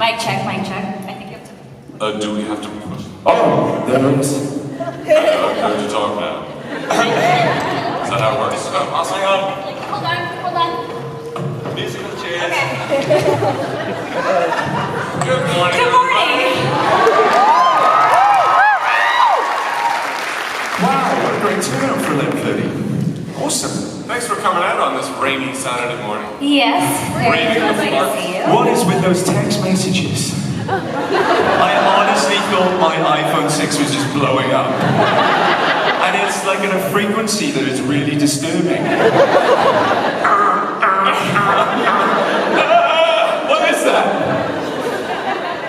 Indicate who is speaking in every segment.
Speaker 1: Mic check. I think you have to...
Speaker 2: Do we have to push?
Speaker 3: Oh, there it is.
Speaker 2: I heard you talk now. Is that how it works? I'll sing on.
Speaker 1: Hold on.
Speaker 2: Musical chairs.
Speaker 1: Okay.
Speaker 2: Good morning.
Speaker 1: Good morning.
Speaker 3: Wow, what a great turnout for 11:30. Awesome.
Speaker 2: Thanks for coming out on this rainy Saturday morning.
Speaker 1: Yes, very lovely to see you.
Speaker 3: What is with those text messages? I honestly thought my iPhone 6 was just blowing up. And it's like at a frequency that is really disturbing. What is that?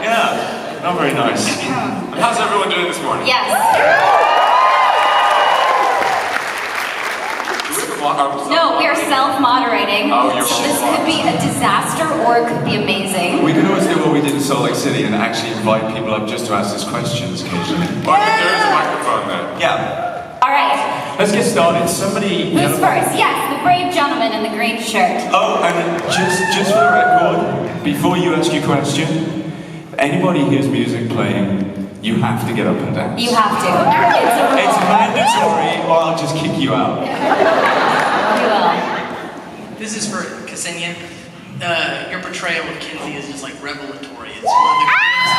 Speaker 3: Yeah, not very nice.
Speaker 2: And how's everyone doing this morning?
Speaker 1: Yes. No, we are self-moderating.
Speaker 2: Oh, you're
Speaker 1: so this could be a disaster or it could be amazing.
Speaker 3: We could always do what we did in Salt Lake City and actually invite people up just to ask us questions occasionally.
Speaker 2: Well, there is a microphone there.
Speaker 3: Yeah.
Speaker 1: All right.
Speaker 3: Let's get started. Somebody...
Speaker 1: Who's first? Yes, the brave gentleman in the green shirt.
Speaker 3: Oh, and just for the record, before you ask your question, if anybody hears music playing, you have to get up and dance.
Speaker 1: You have to. It's a rule.
Speaker 3: It's mandatory, or I'll just kick you out.
Speaker 1: You will.
Speaker 4: This is for Ksenia. Your portrayal of Kinsey is just like revelatory. It's one of the greatest.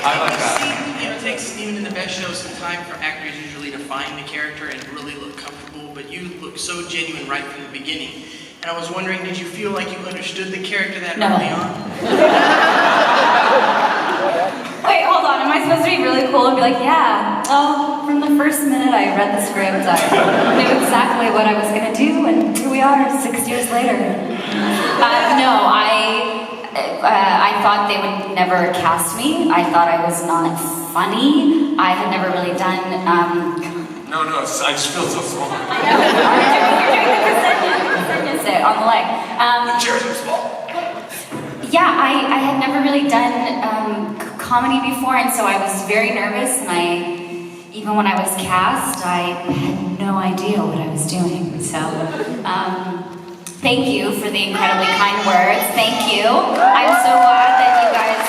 Speaker 3: I like that.
Speaker 4: It takes, even in the best shows, some time for actors usually to find the character and really look comfortable, but you look so genuine right from the beginning. And I was wondering, did you feel like you understood the character that early on?
Speaker 1: Wait, hold on. Am I supposed to be really cool and be like, yeah, oh, from the first minute I read the script, I knew exactly what I was going to do, and here we are 6 years later. No, I thought they would never cast me. I thought I was not funny. I had never really done...
Speaker 2: No, I just feel so small.
Speaker 1: You're doing the Ksenia sit on the leg.
Speaker 2: The chairs are small.
Speaker 1: Yeah, I had never really done comedy before, and so I was very nervous, and even when I was cast, I had no idea what I was doing. So, thank you for the incredibly kind words. Thank you. I'm so glad that you guys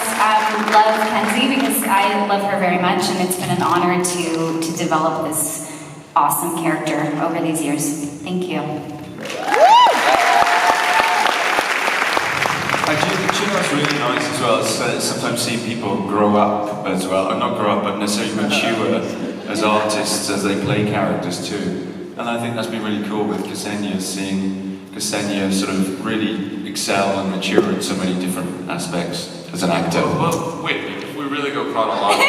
Speaker 1: love Kenzie, because I love her very much, and it's been an honor to develop this awesome character over these years. Thank you.
Speaker 3: Do you know what's really nice as well is sometimes seeing people grow up as well, or not grow up, but necessarily mature as artists as they play characters too. And I think that's been really cool with Ksenia, seeing Ksenia sort of really excel and mature in so many different aspects as an actor.
Speaker 2: Well, wait, if we really go chronologically,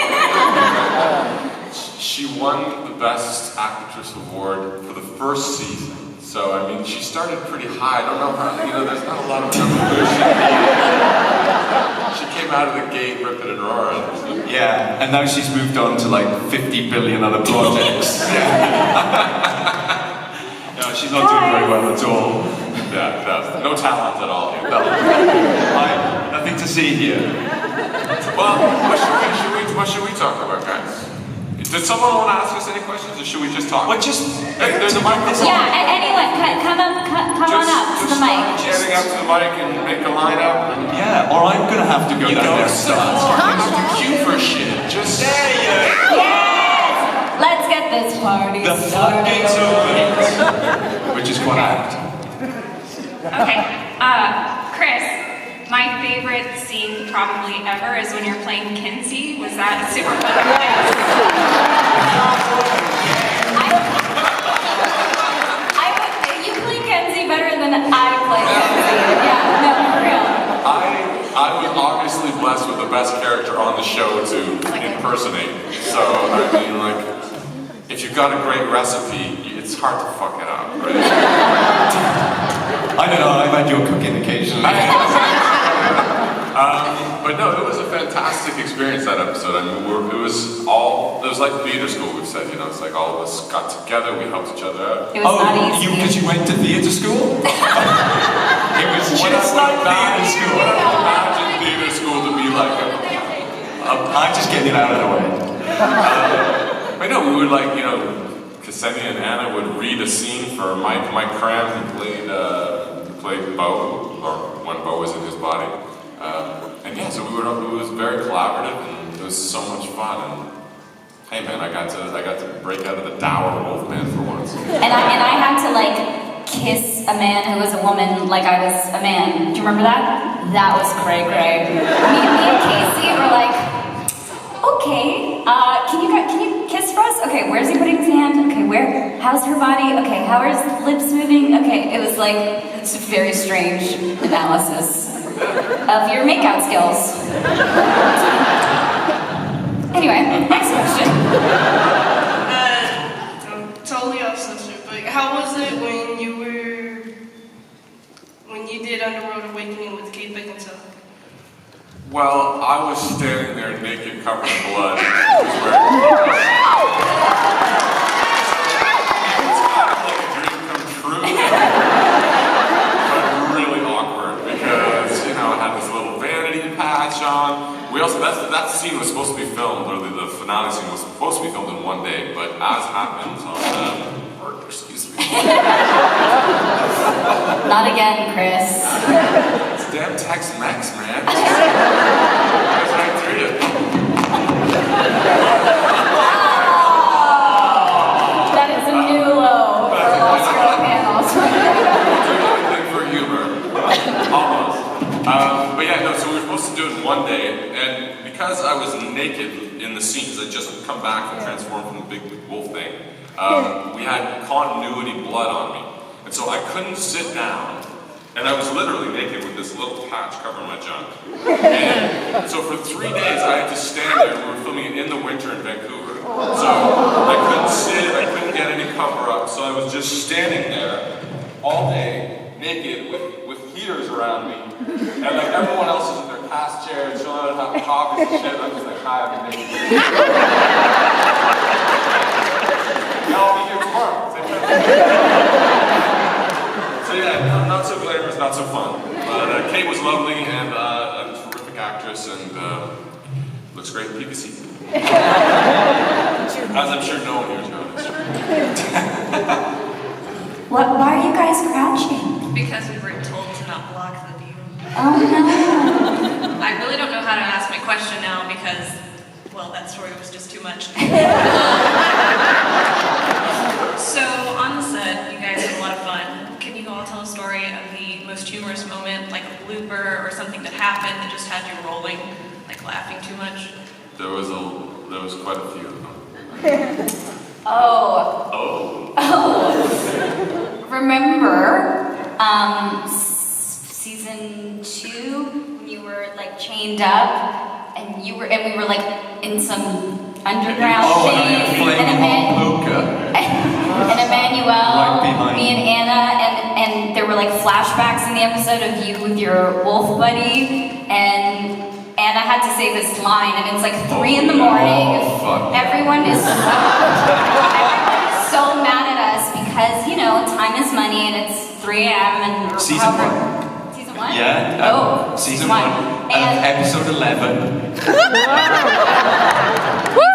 Speaker 2: she won the Best Actress Award for the first season. So, I mean, she started pretty high. I don't know how, there's not a lot of evolution. She came out of the gate ripping and roaring.
Speaker 3: Yeah, and now she's moved on to like 50 billion other projects. No, she's not doing very well at all.
Speaker 2: Yeah, no talent at all.
Speaker 3: No. Nothing to see here.
Speaker 2: Well, what should we talk about, guys? Did someone want to ask us any questions, or should we just talk?
Speaker 3: Well, just...
Speaker 2: Hey, there's a microphone.
Speaker 1: Yeah, anyone, come on up to the mic.
Speaker 2: Getting up to the mic and make a line up.
Speaker 3: Yeah, or I'm gonna have to go down there and start.
Speaker 2: Just cue for shit. Just say it.
Speaker 1: Yes! Let's get this party
Speaker 3: The
Speaker 1: started.
Speaker 3: floodgates open. Which is quite apt.
Speaker 5: Okay, Chris, my favorite scene probably ever is when you're playing Kinsey. Was that super fun?
Speaker 1: You play Kenzie better than I play Kenzie. Yeah, no, for real.
Speaker 2: I was obviously blessed with the best character on the show to impersonate. So, I mean, like, if you've got a great recipe, it's hard to fuck it up, right?
Speaker 3: I don't know, I've had your cooking occasionally.
Speaker 2: But no, it was a fantastic experience, that episode. I mean, it was like theater school, we've said, it's like all of us got together, we helped each other out.
Speaker 1: It was not easy.
Speaker 3: Because you went to theater school? It was just like theater school.
Speaker 2: What I would imagine theater school to be like.
Speaker 3: I'm just getting it out of the way.
Speaker 2: But no, we would Ksenia and Anna would read a scene for Mike Cram, who played played Bo, or when Bo was in his body. And yeah, so it was very collaborative, and it was so much fun. And hey man, I got to break out of the dour Wolfman for once.
Speaker 1: And I had to like kiss a man who was a woman like I was a man. Do you remember that? That was cray. Me and Casey were like, okay, can you kiss for us? Okay, where's he putting his hand? Okay, where? How's her body? Okay, how are his lips moving? Okay, it was like, it's a very strange analysis of your makeout skills. Anyway, next question.
Speaker 6: Totally off subject, but how was it when you did Underworld Awakening with Kate Beckinsale?
Speaker 2: Well, I was standing there naked, covered in blood. It was kind of like a dream come true. But really awkward because, you know, I had this little vanity patch on. We also, that scene was supposed to be filmed, or the finale scene was supposed to be filmed in one day, but as happens on excuse me.
Speaker 1: Not again, Chris.
Speaker 2: It's damn Tex-Mex, man. That's Nigeria.
Speaker 1: That is a new low for Lost Girl panels.
Speaker 2: For humor. Almost. But yeah, no, so we were supposed to do it in one day, and because I was naked in the scene, because I'd just come back and transformed from the big wolf thing, we had continuity blood on me. And so I couldn't sit down, and I was literally naked with this little patch covering my junk. And so for 3 days I had to stand there. We were filming it in the winter in Vancouver. So I couldn't sit, I couldn't get any cover up, so I was just standing there all day, naked, with heaters around me. And like everyone else is in their cast chairs, chilling out, having coffees and shit, and I'm just like, hi, I'm naked. Yeah, I'll be here tomorrow. So yeah, not so glamorous, not so fun. But Kate was lovely and a terrific actress, and looks great in PVC. As I'm sure no one here is noticed.
Speaker 1: Why are you guys crouching?
Speaker 5: Because we were told to not block the view.
Speaker 1: Oh no.
Speaker 5: I really don't know how to ask my question now because, well, that story was just too much. So on the set, you guys had a lot of fun. Can you all tell a story of the most humorous moment, like a blooper or something that happened that just had you rolling, like laughing too much?
Speaker 2: There was quite a few of them.
Speaker 1: Oh. Remember, season 2 when you were like chained up, and we were like in some underground cave, and Emmanuel, me and Anna, and there were like flashbacks in the episode of you with your wolf buddy, and Anna had to say this line, and it's like 3 in the morning. Everyone is so mad at us because, you know, time is money and it's 3 a.m. and
Speaker 3: Season 1.
Speaker 1: Season 1?
Speaker 3: Yeah. Season 1.
Speaker 1: And
Speaker 3: episode 11.
Speaker 1: He's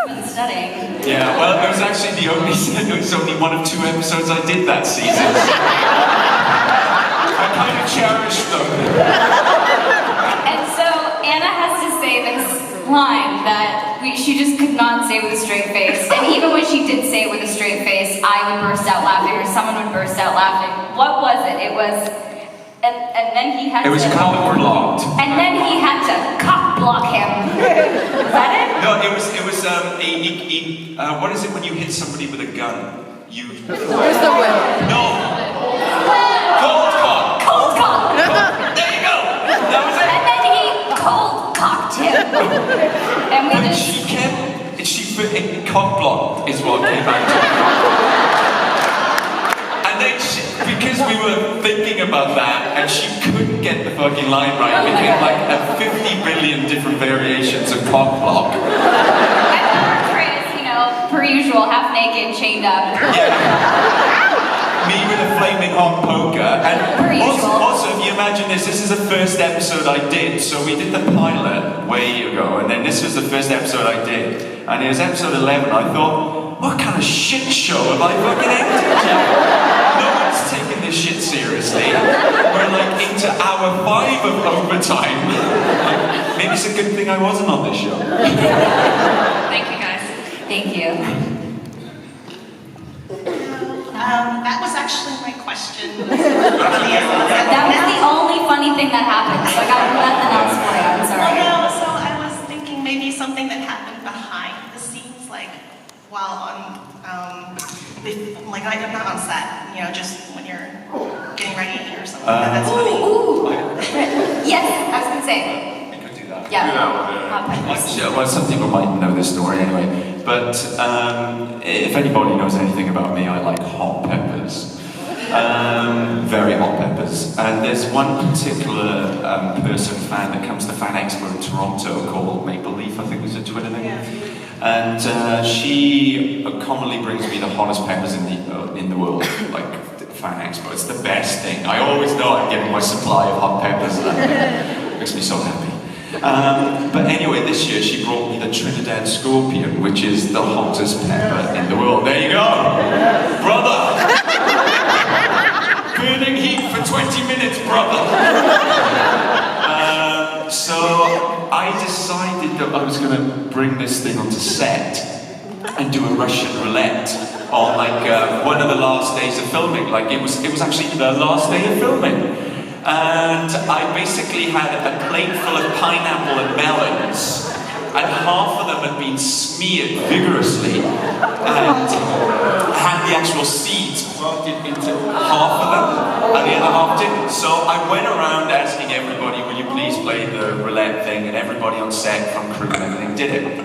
Speaker 1: been studying.
Speaker 3: Yeah, well, it was actually it was only one of 2 episodes I did that season. I kind of cherished them.
Speaker 1: And so Anna has to say this line that she just could not say with a straight face. And even when she did say it with a straight face, I would burst out laughing or someone would burst out laughing. What was it? It was, and then he had to...
Speaker 3: It was cock blocked.
Speaker 1: And then he had to cock block him. Was that it?
Speaker 3: No, it was what is it when you hit somebody with a gun?
Speaker 1: Where's the whip?
Speaker 3: No! Cold cock!
Speaker 1: Cold cock!
Speaker 3: There you go! That was it!
Speaker 1: And then he cold cocked him. And we
Speaker 3: But
Speaker 1: just...
Speaker 3: she cock blocked is what came out to it. And then because we were thinking about that, and she couldn't get the fucking line right, it became like 50 billion different variations of cock block.
Speaker 1: Per usual, half naked, chained up.
Speaker 3: Yeah. Me with a flaming hot poker. And also, if you imagine this is the first episode I did. So we did the pilot way ago, and then this was the first episode I did. And it was episode 11. I thought, what kind of shit show have I fucking acted? No one's taking this shit seriously. We're like to hour 5 of overtime. Maybe it's a good thing I wasn't on this show.
Speaker 5: Thank you, guys.
Speaker 1: Thank you.
Speaker 7: That was actually my question.
Speaker 1: That was the only funny thing that happened, so I got nothing else for you. I'm sorry.
Speaker 7: Well, no, so I was thinking maybe something that happened behind the scenes, like while on, like not on set, you know, just when you're getting ready or something. That's funny.
Speaker 1: Ooh. Yes, I was gonna say.
Speaker 3: We could do that.
Speaker 1: Yeah.
Speaker 2: Do that one, yeah.
Speaker 1: Hot peppers.
Speaker 3: Well, some people might know this story anyway, but if anybody knows anything about me, I like hot peppers. Very hot peppers. And there's one particular fan that comes to Fan Expo in Toronto called Maple Leaf, I think was her Twitter name.
Speaker 7: Yeah.
Speaker 3: And she commonly brings me the hottest peppers in the world, like Fan Expo. It's the best thing. I always know I'm getting my supply of hot peppers, and that makes me so happy. But anyway, this year she brought me the Trinidad Scorpion, which is the hottest pepper in the world. There you go, brother. Burning heat for 20 minutes, brother. So I decided that I was going to bring this thing onto set and do a Russian roulette on one of the last days of filming. Like it was actually the last day of filming. And I basically had a plate full of pineapple and melons, and half of them had been smeared vigorously, and had the actual seeds plugged into half of them, and the other half didn't. So I went around asking everybody, will you please play the roulette thing, and everybody on set, from crew and everything, did it.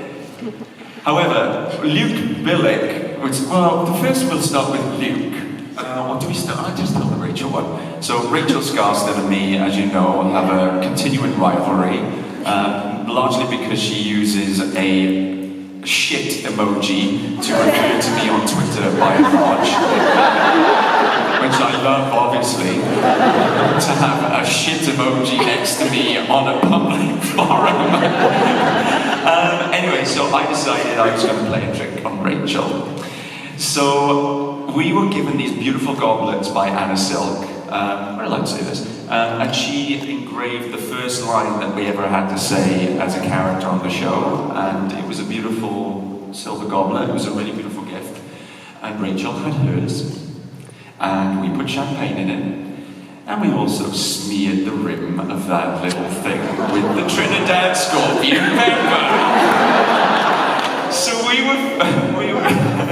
Speaker 3: However, Luke Billick, the first we'll start with Luke. What do we start? I just tell the Rachel one. So Rachel Scarsdale and me, as you know, have a continuing rivalry, largely because she uses a shit emoji to refer to me on Twitter by and large, which I love, obviously, to have a shit emoji next to me on a public forum. Anyway, so I decided I was going to play a trick on Rachel. So we were given these beautiful goblets by Anna Silk. We're allowed to say this. And she engraved the first line that we ever had to say as a character on the show. And it was a beautiful silver goblet. It was a really beautiful gift. And Rachel had hers. And we put champagne in it. And we also smeared the rim of that little thing with the Trinidad Scorpion pepper. So we were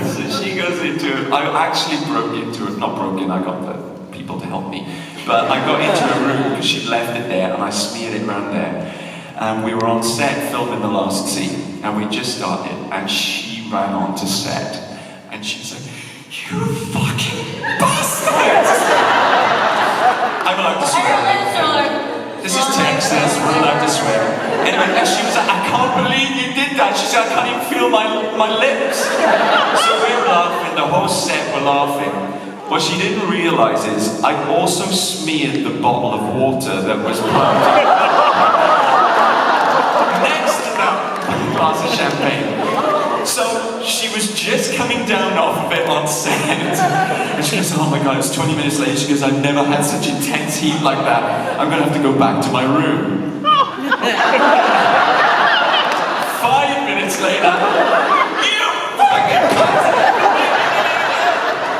Speaker 3: so she goes into it. I actually broke into it, not broke in, I got the people to help me. But I got into a room because she'd left it there and I smeared it around there. And we were on set filming the last scene and we just started and she ran onto set and she was like, you fucking bastards! I'm allowed to swear. This is Texas, we're allowed to swear. Anyway, and she was like, I can't believe you did that. She said, I can't even feel my lips. So we were laughing, the whole set were laughing. What she didn't realise is, I also smeared the bottle of water that was plugged next to that glass of champagne. So she was just coming down off of it on set. And she goes, oh my god, it's 20 minutes later. She goes, I've never had such intense heat like that. I'm going to have to go back to my room. 5 minutes later, you fucking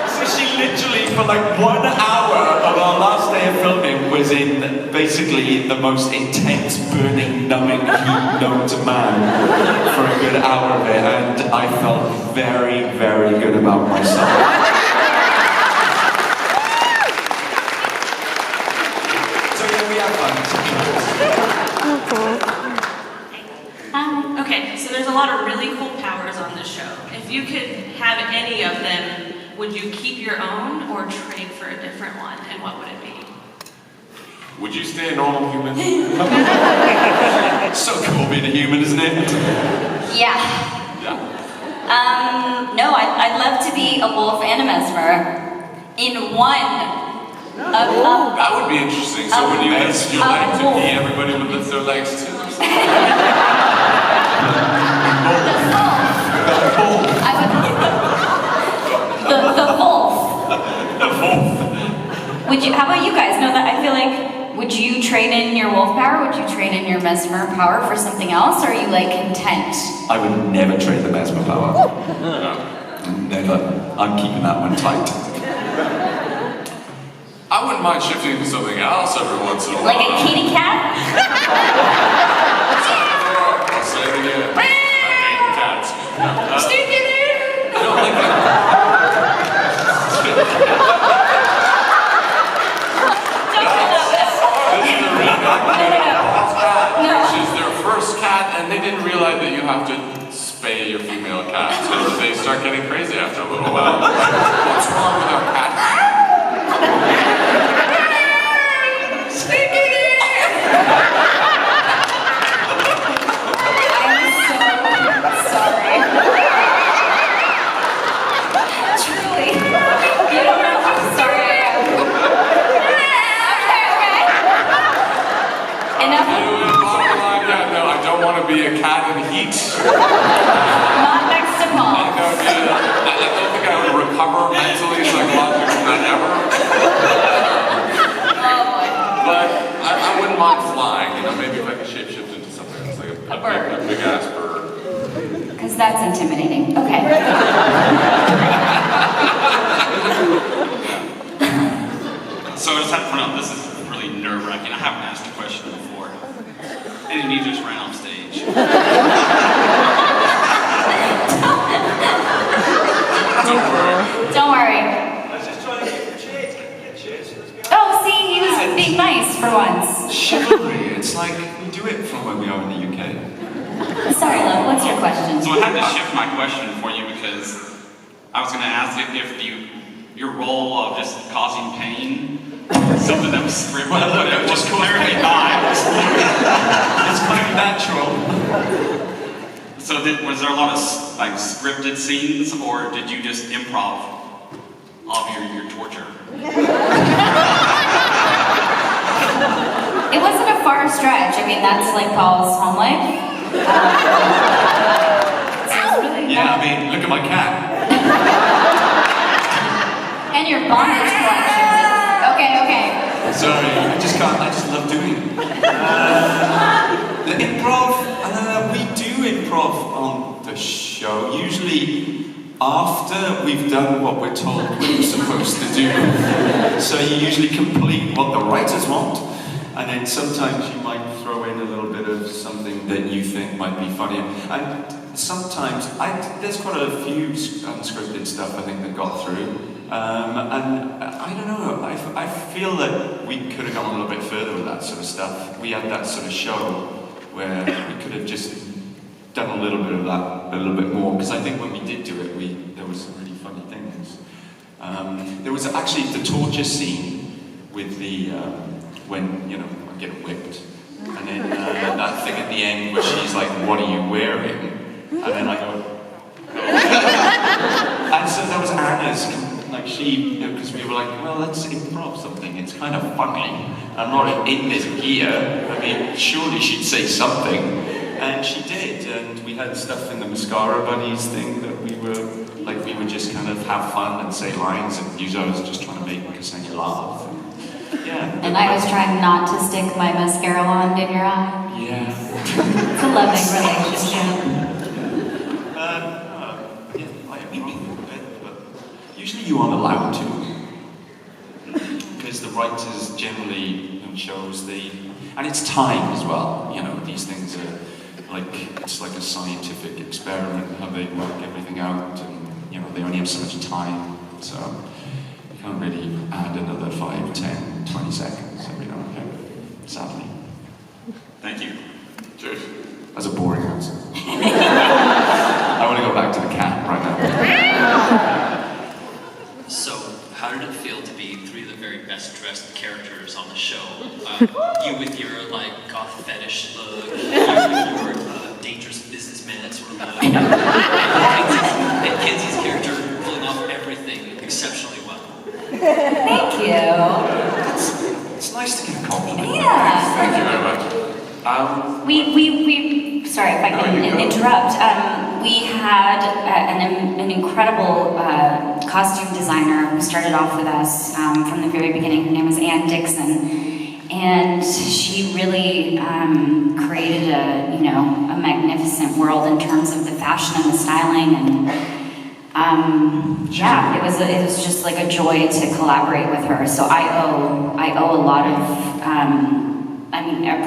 Speaker 3: So she literally, for like 1 hour of our last day of filming, was in basically the most intense, burning, numbing heat known to man for a good hour of it, and I felt very, very good about myself. So yeah, we have fun.
Speaker 5: Okay, so there's a lot of really cool powers on this show. If you could have any of them, would you keep your own or trade for a different one, and what would it be?
Speaker 2: Would you stay a normal human?
Speaker 3: So cool being a human, isn't it?
Speaker 1: Yeah.
Speaker 2: Yeah.
Speaker 1: No, I'd love to be a wolf and a mesmer in one.
Speaker 2: That would be interesting. So when you lift your legs, you see everybody would lift their legs too.
Speaker 1: The wolf. Would you? How about you guys? No, that I feel like would you trade in your wolf power? Would you trade in your mesmer power for something else? Or are you like content?
Speaker 3: I would never trade the mesmer power. Never. I'm keeping that one tight.
Speaker 2: I wouldn't mind shifting to something else every once in a while.
Speaker 1: Like a kitty cat?
Speaker 2: I'll say it again. I hate cats. No, like She's their first cat, and they didn't realize that you have to spay your female cat, so they start getting crazy after a little while. What's wrong with our cat?
Speaker 1: Sorry. Truly. You don't know how sorry I am. Okay. Enough.
Speaker 2: No, I don't want to be a cat in heat.
Speaker 1: Not next to Paul.
Speaker 2: I don't think I would recover mentally, psychologically, not ever.
Speaker 1: Oh boy.
Speaker 2: But I wouldn't mind flying, maybe if I could shapeshift into something else, like a big ass bird.
Speaker 1: Because that's intimidating. Okay.
Speaker 8: So I just have to point out, this is really nerve-wracking. I haven't asked a question before. And then you just ran off stage.
Speaker 1: Don't worry.
Speaker 8: I was just trying to get chairs.
Speaker 1: Oh, see, he was being nice for once.
Speaker 3: Chivalry. It's like we do it from where we are in the UK.
Speaker 1: Sorry, love. What's your question?
Speaker 8: So I had to shift my question for you because I was going to ask if your role of just causing pain is something that was scripted, but it was clearly not.
Speaker 3: It's quite natural.
Speaker 8: So was there a lot of scripted scenes, or did you just improv of your torture?
Speaker 1: It wasn't a far stretch. I mean, that's like Paul's home life.
Speaker 3: Yeah, I mean, look at my cat.
Speaker 1: And your bondage collection. Okay.
Speaker 3: Sorry, I just love doing it. The improv, we do improv on the show, usually after we've done what we're told we're supposed to do. So you usually complete what the writers want, and then sometimes you might throw in a little bit of something that you think might be funny. And sometimes, there's quite a few unscripted stuff I think that got through. And I don't know, I feel that we could have gone a little bit further with that sort of stuff. We had that sort of show where we could have just done a little bit of that, a little bit more, because I think when we did do it, there was some really funny things. There was actually the torture scene with the, when, I get whipped, and then that thing at the end where she's like, what are you wearing? And then I go, and so that was Anna's, because we were like, well, let's improv something, it's kind of funny. I'm not in this gear, I mean, surely she'd say something. And she did, and we had stuff in the Mascara Buddies thing that we would just kind of have fun and say lines, and usually I was just trying to make Ksenia laugh. Yeah.
Speaker 1: And I was trying not to stick my mascara wand in your eye.
Speaker 3: Yeah.
Speaker 1: It's a loving relationship.
Speaker 3: Usually you aren't allowed to, because the writers generally in shows, and it's time as well, these things are it's like a scientific experiment, how they work everything out, and they only have so much time, so you can't really add another 5, 10, 20 seconds every now and again, sadly.
Speaker 8: Thank you.
Speaker 2: Cheers.
Speaker 3: That's a boring answer. I want to go back to the cat right now.
Speaker 9: So, how did it feel to be three of the very best dressed characters on the show? You with your goth fetish look, you with your dangerous businessman sort of look, and Kenzie's character pulling off everything exceptionally well.
Speaker 1: Thank you.
Speaker 3: It's nice to get a compliment.
Speaker 1: Yeah.
Speaker 2: Thank you very much.
Speaker 1: We sorry if I can interrupt. We had an incredible costume designer who started off with us from the very beginning. Her name was Ann Dixon. And she really created a magnificent world in terms of the fashion and the styling, and it was just like a joy to collaborate with her. So I owe a lot of,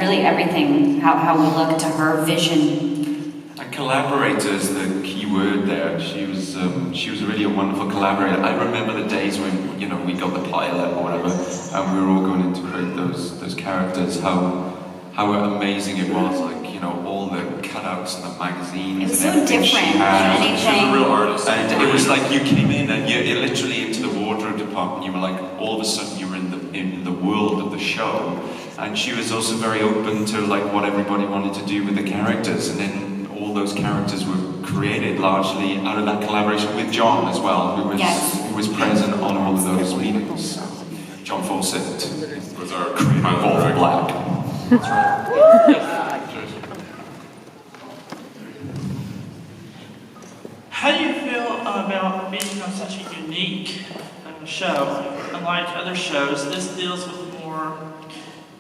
Speaker 1: really everything, how we look to her vision.
Speaker 3: And collaborator is the key word there. She was really a wonderful collaborator. I remember the days when we got the pilot or whatever, and we were all going in to create those characters. How amazing it was! Like all the cutouts and the magazines.
Speaker 1: It was
Speaker 3: and
Speaker 1: so
Speaker 3: everything
Speaker 1: different
Speaker 3: she had.
Speaker 1: from anything.
Speaker 2: She's a real artist.
Speaker 3: And it was like you came in and you're literally into the wardrobe department. You were like, all of a sudden you were in the world of the show. And she was also very open to like what everybody wanted to do with the characters. And then all those characters were created largely out of that collaboration with John as well, who was present on all of those meetings. So, John Fawcett
Speaker 2: Was our
Speaker 3: creator of All
Speaker 2: pilot
Speaker 3: Black.
Speaker 2: That's right.
Speaker 10: How do you feel about being on such a unique show? Unlike other shows, this deals with more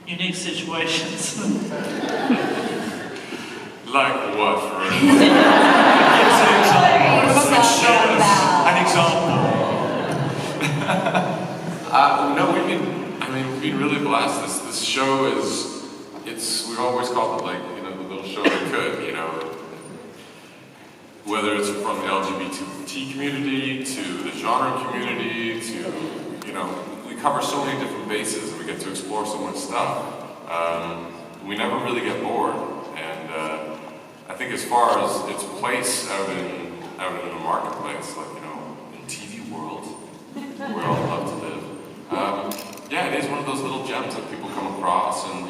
Speaker 10: unique situations.
Speaker 2: Like what, for
Speaker 3: An example.
Speaker 2: No, we've been really blessed. This show we've always called it like, the little show that could, whether it's from the LGBT community to the genre community to, we cover so many different bases and we get to explore so much stuff. We never really get bored. And I think as far as its place out in the marketplace, like, in TV world, where we all love to live, it is one of those little gems that people come across, and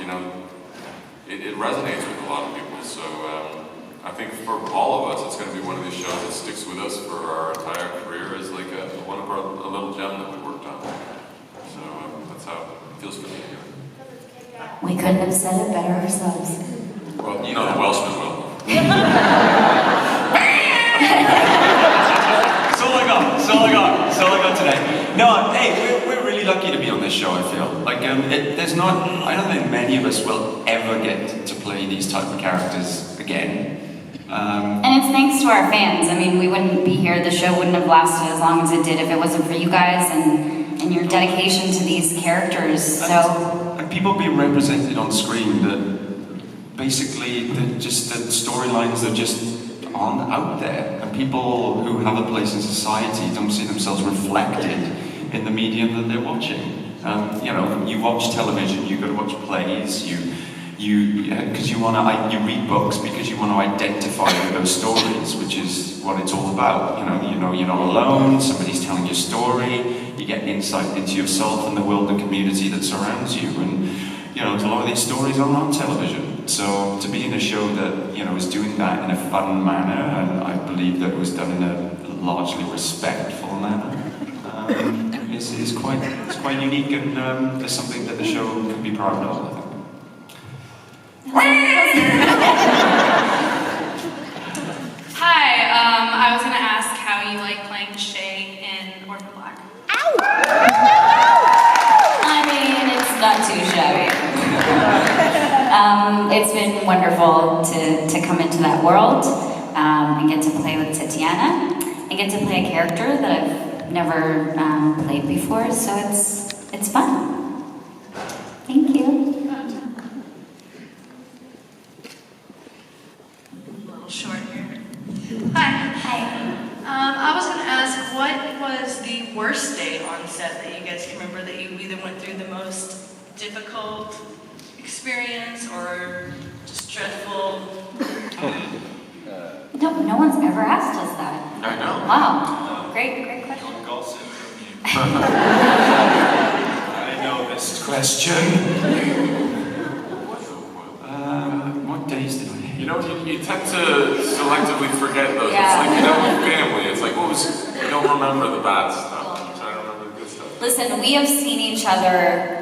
Speaker 2: it resonates with a lot of people. So I think for all of us, it's going to be one of these shows that sticks with us for our entire career as like a little gem that we worked on. So that's how it feels good to hear.
Speaker 1: We couldn't have said it better ourselves.
Speaker 2: Well, the Welshman will.
Speaker 3: That's all I got today. No, hey, we're really lucky to be on this show, I feel. Like, I don't think many of us will ever get to play these type of characters again.
Speaker 1: And it's thanks to our fans. We wouldn't be here. The show wouldn't have lasted as long as it did if it wasn't for you guys and your dedication to these characters. So.
Speaker 3: And people being represented on screen that basically the storylines that just aren't out there, and people who have a place in society don't see themselves reflected in the medium that they're watching. You watch television, you go to watch plays, because you read books because you want to identify with those stories, which is what it's all about. You're not alone. Somebody's telling your story. You get insight into yourself and the world and community that surrounds you. And a lot of these stories are on television. So to be in a show that is doing that in a fun manner, and I believe that it was done in a largely respectful manner, is quite unique, and is something that the show can be proud of, I think.
Speaker 5: Hi, I was going to ask how you like playing Shay in Orphan Black.
Speaker 1: It's not too shabby. It's been wonderful to come into that world and get to play with Tatiana and get to play a character that I've never played before, so it's fun. Thank you.
Speaker 5: A little short here. Hi. I was going to ask, what was the worst day on set that you guys can remember that you either went through the most difficult experience or just dreadful?
Speaker 1: No one's ever asked us that.
Speaker 2: I know.
Speaker 1: Wow. Great question.
Speaker 3: Don't gossip from you. I know this question. What days did I hate?
Speaker 2: You tend to selectively forget those.
Speaker 1: Yeah.
Speaker 2: It's like, with family, it's like, you don't remember the bad stuff. You try to remember the good stuff.
Speaker 1: Listen, we have seen each other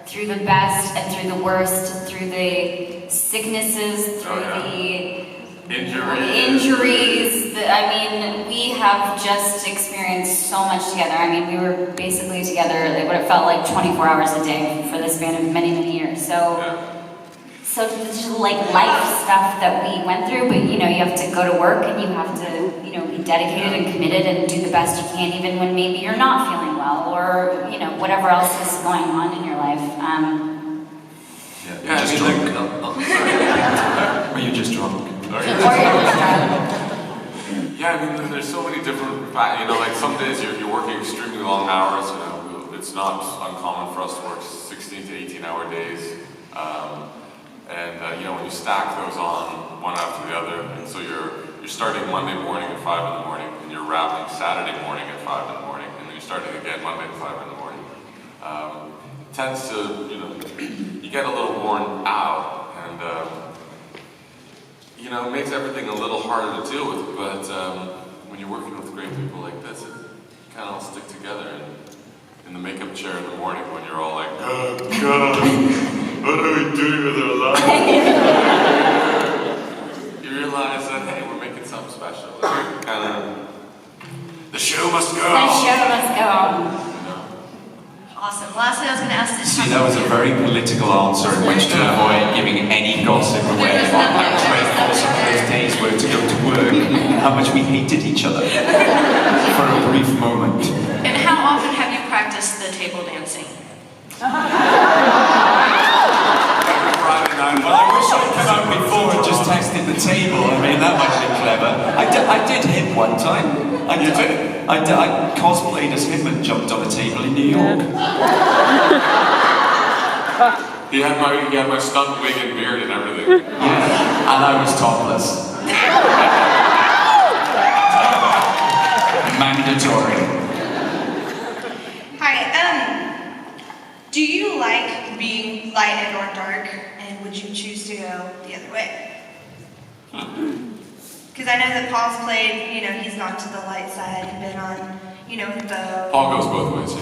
Speaker 1: through the best and through the worst, through the sicknesses, through the injuries. I mean, we have just experienced so much together. I mean, we were basically together like what it felt like 24 hours a day for the span of many, many years. So it's just like life stuff that we went through, but you know, you have to go to work and you have to, you know, be dedicated and committed and do the best you can, even when maybe you're not feeling well or, you know, whatever else is going on in your life.
Speaker 3: You're just drunk. Or you're just drunk.
Speaker 2: Yeah, I mean, there's so many different, you know, like some days you're working extremely long hours. You know, it's not uncommon for us to work 16 to 18-hour days. You know, when you stack those on one after the other, and so you're starting Monday morning at 5 in the morning, and you're wrapping Saturday morning at 5 in the morning, and then you're starting again Monday at 5 in the morning. It tends to, you know, you get a little worn out, and you know, it makes everything a little harder to deal with. But when you're working with great people like this, it kind of all stick together. And in the makeup chair in the morning, when you're all like, oh God, what are we doing with our lives? You realize that, hey, we're making something special. The show must go on.
Speaker 1: The show must go on.
Speaker 7: Awesome. Lastly, I was going to ask this.
Speaker 3: See, that was a very political answer in which to avoid giving any gossip away on how great awesome those days were to go to work and how much we hated each other for a brief moment.
Speaker 5: And how often have you practiced the table dancing?
Speaker 3: Well, I wish I'd come out before and just tested the table. I mean, that might have been clever. I did him one time. I cosplayed as him and jumped on a table in New York.
Speaker 2: He had my stunt wig and beard and everything.
Speaker 3: Yeah, and I was topless. Mandatory.
Speaker 7: Hi, do you like being light and or dark, and would you choose to go the other way? Because I know that Paul's played, you know, he's gone to the light side and been on, you know, the...
Speaker 2: Paul goes both ways.